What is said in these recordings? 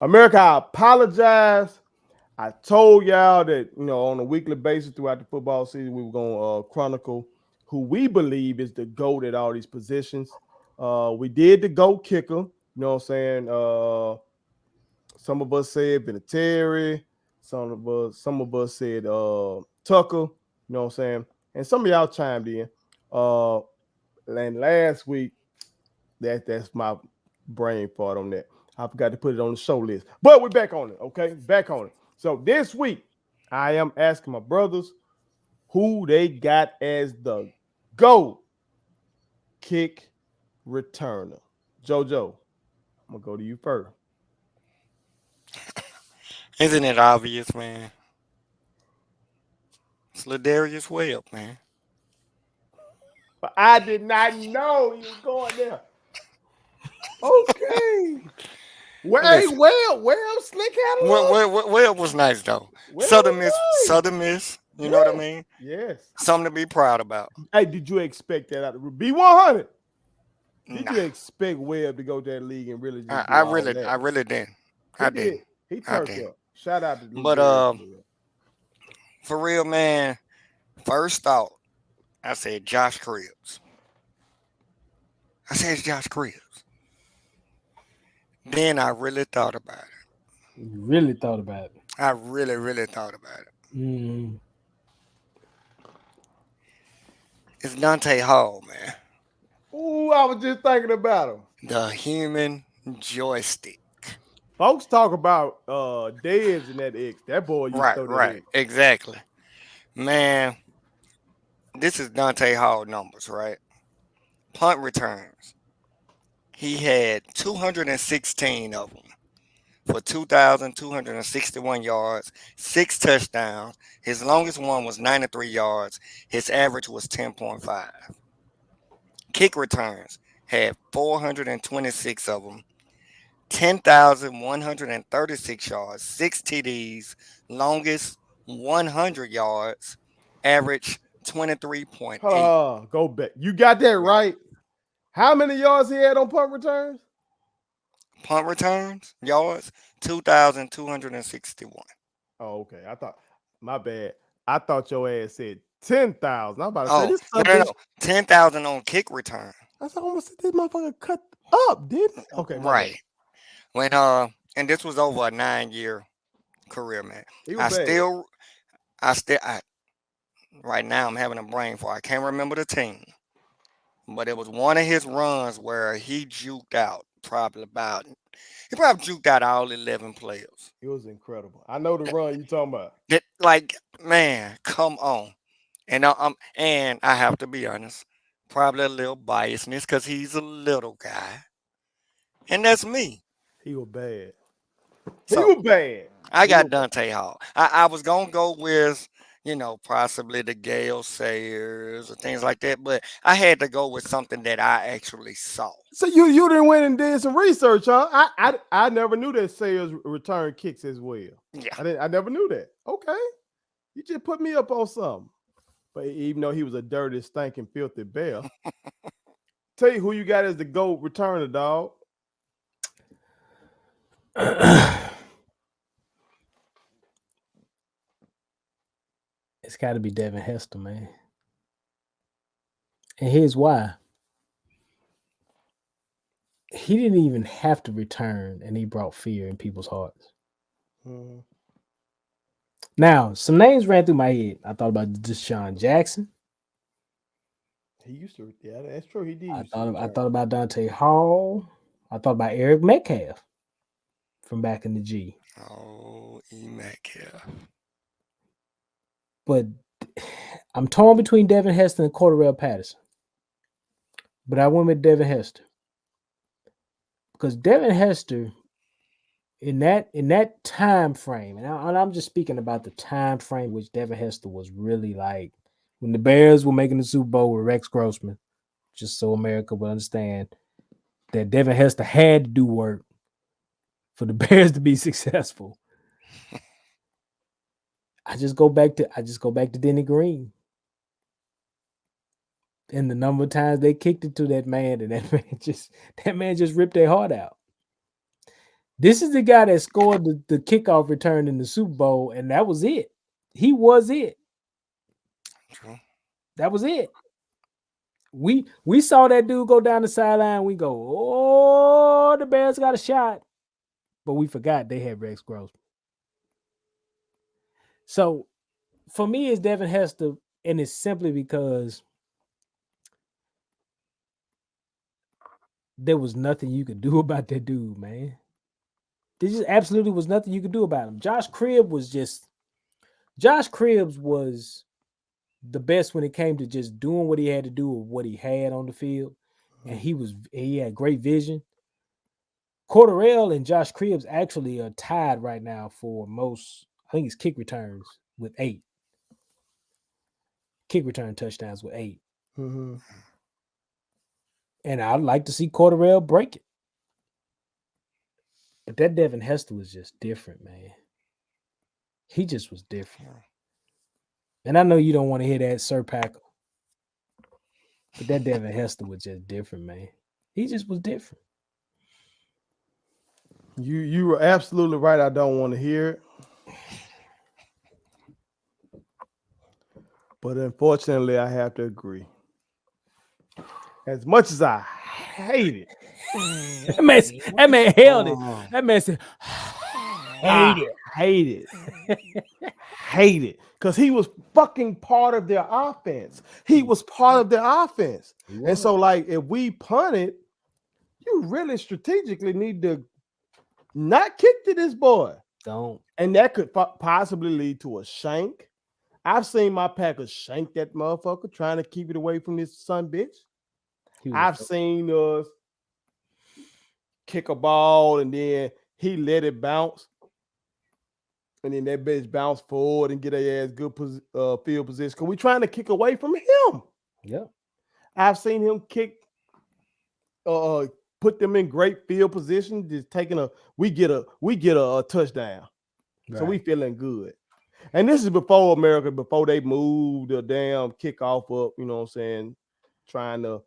America, I apologize. I told y'all that on a weekly basis throughout the football season we were going to chronicle who we believe is the GOAT at all these positions. We did the GOAT kicker. You know what I'm saying? Some of us said Vinatieri. Some of us said Tucker. You know what I'm saying? And some of y'all chimed in. Uh, and last week, that's my brain fart on that. I forgot to put it on the show list, but we're back on it. Okay, back on it. So this week, I am asking my brothers who they got as the GOAT kick returner. JoJo, I'm gonna go to you first. Isn't it obvious, man? It's Ladarius Webb, man. But I did not know you were going there. Okay. Listen, Well, Slick had a Webb, little. Webb was nice though. Well, was nice. Southern Miss. You know what I Yes. mean? Yes. Something to be proud about. Hey, did you expect that out of B100? Did Nah, you expect Webb to go to that league and really I, just I do all really, that? I really didn't. He I did. didn't. He I turned didn't. up. Shout out to But Ladarius Webb. for real, man. First thought, I said Josh Cribbs. I said it's Josh Cribbs. Then I really thought about it. You really thought about it. I really, really thought about it. Mm. It's Dante Hall, man. Ooh, I was just thinking about him. The human joystick. Folks talk about Dez and that X. That boy used to Right, throw that right. X. Exactly. Man, this is Dante Hall numbers, right? Punt returns. He had 216 of them for 2,261 yards, six touchdowns. His longest one was 93 yards. His average was 10.5. Kick returns had 426 of them, 10,136 yards, six TDs, longest 100 yards, average 23.8 Go back. You got that yards. right. How many yards he had on punt returns? Punt returns, yards, 2,261. Oh, okay. I thought my bad. I thought your ass said 10,000. I'm about to say Oh, this no, son no, bitch. no. 10,000 on kick return. I said almost this motherfucker cut up, didn't it? Okay, my bad. Right. When and this was over a 9 year career, man. He was I bad. still I right now I'm having a brain fart. I can't remember the team. But it was one of his runs where he juked out he probably juked out all 11 players. It was incredible. I know the run you talking about. Like, man, come on. And I have to be honest, probably a little biasness because he's a little guy. And that's me. He was bad. He So was bad. I He got was bad. Dante Hall. I was gonna go with, possibly the Gale Sayers or things like that, but I had to go with something that I actually saw. So you didn't went and did some research, huh? I never knew that Sayers return kicks as well. Yeah. I never knew that. Okay. You just put me up on something. But even though he was a dirty, stinking, filthy bear, tell you who you got as the GOAT returner, dog. It's got to be Devin Hester, man. And here's why. He didn't even have to return, and he brought fear in people's hearts. Mhm. Now, some names ran through my head. I thought about Deshaun Jackson. He used to, yeah, that's true. He did used to I return. thought about Dante Hall. I thought about Eric Metcalf from back in the G. Oh, Metcalf. But I'm torn between Devin Hester and Cordell Patterson. But I went with Devin Hester because Devin Hester in that time frame, and I'm just speaking about the time frame which Devin Hester was really like when the Bears were making the Super Bowl with Rex Grossman. Just so America will understand that Devin Hester had to do work for the Bears to be successful. I just go back to Denny Green and the number of times they kicked it to that man, and that man just ripped their heart out. This is the guy that scored the kickoff return in the Super Bowl, and that was it. He was it. True. That was it. We saw that dude go down the sideline. We go, oh, the Bears got a shot, but we forgot they had Rex Grossman. So for me, it's Devin Hester, and it's simply because there was nothing you could do about that dude, man. There just absolutely was nothing you could do about him. Josh Cribbs was the best when it came to just doing what he had to do with what he had on the field. And he had great vision. Cordarrelle and Josh Cribbs actually are tied right now for most, I think it's kick returns with 8. Kick return touchdowns with 8. Mm-hmm. And I'd like to see Cordarrelle break it. But that Devin Hester was just different, man. He just was different. And I know you don't want to hear that, Sir Packer. But that Devin Hester was just different, man. He just was different. You were absolutely right. I don't want to hear it. But unfortunately, I have to agree. As much as I hate it. That man held it. That man said, hate it. Because he was fucking part of their offense. He was part of their offense. And so, like, if we punt it, you really strategically need to not kick to this boy. Don't. And that could possibly lead to a shank. I've seen my Packers shank that motherfucker trying to keep it away from this son bitch. I've seen us kick a ball and then he let it bounce. And then that bitch bounce forward and get a ass good field position. Because we're trying to kick away from him. Yeah. I've seen him kick, put them in great field position, just taking we get a touchdown. Right. So we feeling good. And this is before they moved the damn kickoff up, you know what I'm saying, trying to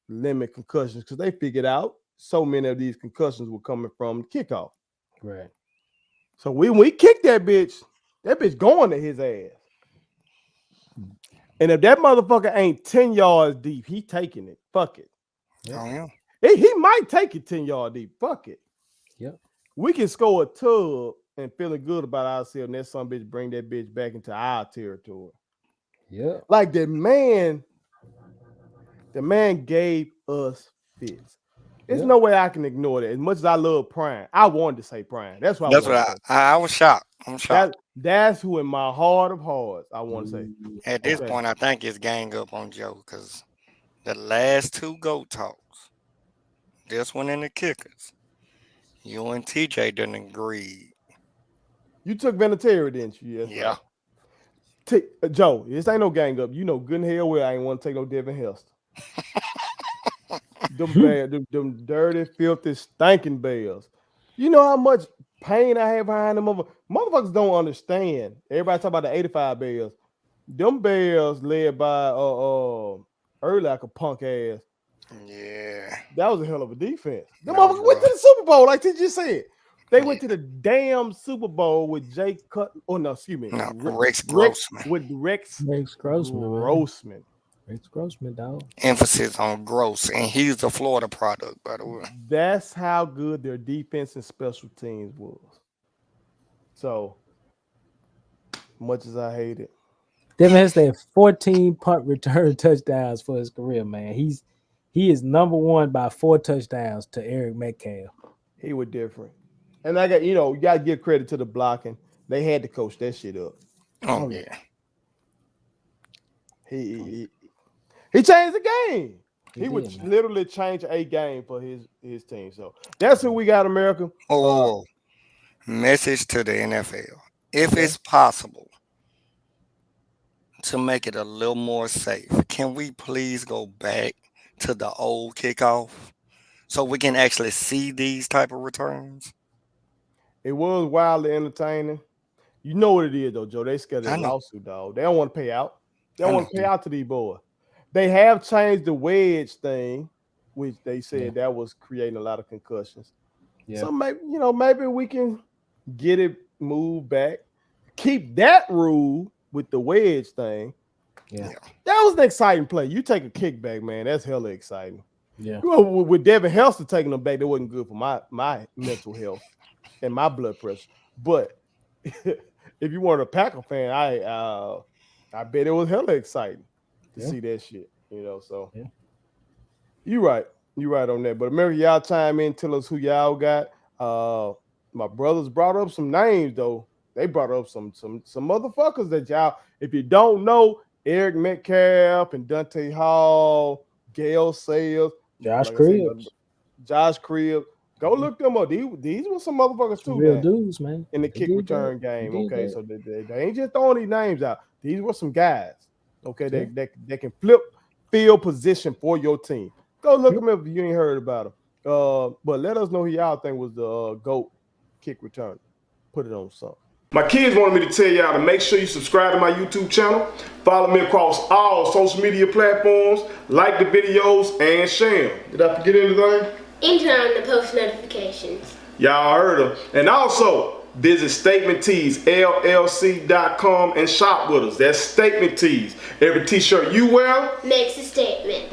limit concussions because they figured out so many of these concussions were coming from kickoff. Right. So when we kick that bitch going to his ass. And if that motherfucker ain't 10 yards deep, he taking it. Fuck it. Yeah. He might take it 10 yards deep. Fuck it. Yep. We can score a tub and feeling good about ourselves, and that some bitch bring that bitch back into our territory. Yeah. Like the man gave us fits. There's no way I can ignore that. As much as I love Prime, I wanted to say Prime. That's why I was shocked. I'm shocked. That's who in my heart of hearts I want to say. At this point, I think it's gang up on Joe because the last 2 GOAT talks, this one and the kickers, you and TJ didn't agree. You took Vinatieri, didn't you? Yes, yeah. Joe, this ain't no gang up. You know good and hell well I ain't want to take no Devin Hester. them dirty, filthy, stinking Bears. You know how much pain I have behind them. Motherfuckers don't understand. Everybody talk about the 85 Bears. Them Bears led by Urlacher, a punk ass. Yeah. That was a hell of a defense. Them motherfuckers went to the Super Bowl, like you just said. They went to the damn Super Bowl with Rex Grossman. With Rex Grossman. Rex Grossman, dog. Emphasis on gross, and he's a Florida product, by the way. That's how good their defense and special teams was. So, much as I hate it. Devin Hester had 14 punt return touchdowns for his career, man. He is number 1 by 4 touchdowns to Eric Metcalf. He was different. And I got, you got to give credit to the blocking. They had to coach that shit up. Oh yeah. He changed the game. He would literally change a game for his team. So that's who we got, America. Message to the NFL. If it's possible to make it a little more safe, can we please go back to the old kickoff so we can actually see these type of returns? It was wildly entertaining. You know what it is, though, Joe. They scared of the lawsuit, dog. They don't want to pay out. They don't want to pay out to these boys. They have changed the wedge thing, which they said that was creating a lot of concussions. Yeah. So maybe we can get it moved back. Keep that rule with the wedge thing. Yeah. That was an exciting play. You take a kickback, man. That's hella exciting. Yeah. Well, with Devin Hester taking them back, that wasn't good for my mental health and my blood pressure. But if you weren't a Packer fan, I bet it was hella exciting to see that shit. So you're right on that. But remember, y'all chime in, tell us who y'all got. My brothers brought up some names though. They brought up some motherfuckers that y'all, if you don't know, Eric Metcalf and Dante Hall, Gale Sayers, Josh like Cribbs. Josh Cribbs. Go look them up. These were some motherfuckers too, Real man, dudes, man. in the They kick did return that. game. They did Okay, that. so they ain't just throwing these names out. These were some guys, okay, that can flip field position for your team. Go look them up if you ain't heard about them. But let us know who y'all think was the GOAT kick return. Put it on something. My kids wanted me to tell y'all to make sure you subscribe to my YouTube channel, follow me across all social media platforms, like the videos, and share them. Did I forget anything? And turn on the post notifications. Y'all heard them. And also, visit Statement Tees, LLC.com, and shop with us. That's Statement Tees. Every t-shirt you wear Makes a statement.